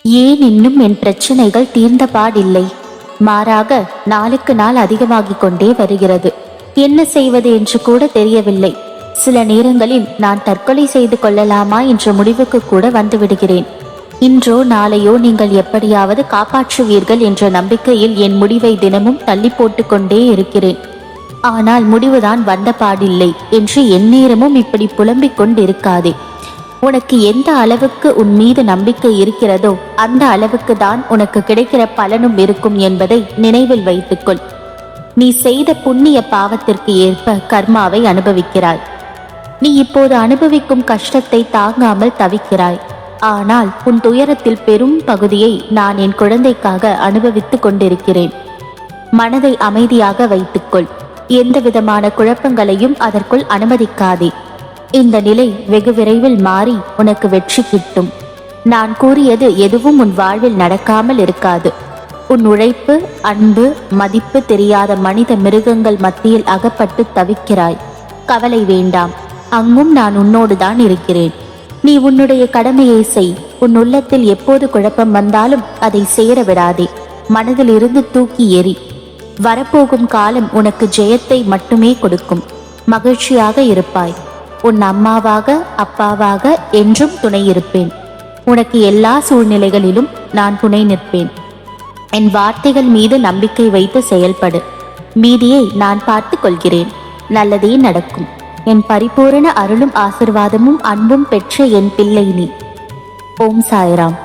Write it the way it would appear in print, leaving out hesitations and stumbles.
ஏன் இன்னும் என் பிரச்சனைகள் தீர்ந்தபாடில்லை? மாறாக நாளுக்கு நாள் அதிகமாகிக் கொண்டே வருகிறது. என்ன செய்வது என்று கூட தெரியவில்லை. சில நேரங்களில் நான் தற்கொலை செய்து கொள்ளலாமா என்ற முடிவுக்கு கூட வந்துவிடுகிறேன். இன்றோ நாளையோ நீங்கள் எப்படியாவது காப்பாற்றுவீர்கள் என்ற நம்பிக்கையில் என் முடிவை தினமும் தள்ளி போட்டு கொண்டே இருக்கிறேன். ஆனால் முடிவுதான் வந்த பாடில்லை என்று எந்நேரமும் இப்படி புலம்பிக் கொண்டிருக்காதே. உனக்கு எந்த அளவுக்கு உன் மீது நம்பிக்கை இருக்கிறதோ அந்த அளவுக்கு தான் உனக்கு கிடைக்கிற பலனும் இருக்கும் என்பதை நினைவில் வைத்துக்கொள். நீ செய்த புண்ணிய பாவத்திற்கு ஏற்ப கர்மாவை அனுபவிக்கிறாய். நீ இப்போது அனுபவிக்கும் கஷ்டத்தை தாங்காமல் தவிக்கிறாய். ஆனால் உன் துயரத்தில் பெரும் பகுதியை நான் என் குழந்தைக்காக அனுபவித்துக் கொண்டிருக்கிறேன். மனதை அமைதியாக வைத்துக்கொள். எந்த விதமான குழப்பங்களையும் அதற்குள் அனுமதிக்காதே. இந்த நிலை வெகு விரைவில் மாறி உனக்கு வெற்றி கிட்டும். நான் கூறியது எதுவும் உன் வாழ்வில் நடக்காமல் இருக்காது. உன் உழைப்பு, அன்பு, மதிப்பு தெரியாத மனித மிருகங்கள் மத்தியில் அகப்பட்டு தவிக்கிறாய். கவலை வேண்டாம், அங்கும் நான் உன்னோடுதான் இருக்கிறேன். நீ உன்னுடைய கடமையை செய். உன் உள்ளத்தில் எப்போது குழப்பம் வந்தாலும் அதை சேர விடாதே. மனதில் இருந்து தூக்கி எறி. வரப்போகும் காலம் உனக்கு ஜெயத்தை மட்டுமே கொடுக்கும். மகிழ்ச்சியாக இருப்பாய். உன் அம்மாவாக அப்பாவாக என்றும் துணை இருப்பேன். உனக்கு எல்லா சூழ்நிலைகளிலும் நான் துணை நிற்பேன். என் வார்த்தைகள் மீது நம்பிக்கை வைத்து செயல்படு. மீதியை நான் பார்த்து கொள்கிறேன். நல்லதே நடக்கும். என் பரிபூரண அருளும் ஆசிர்வாதமும் அன்பும் பெற்ற என் பிள்ளை நீ. ஓம் சாய்ராம்.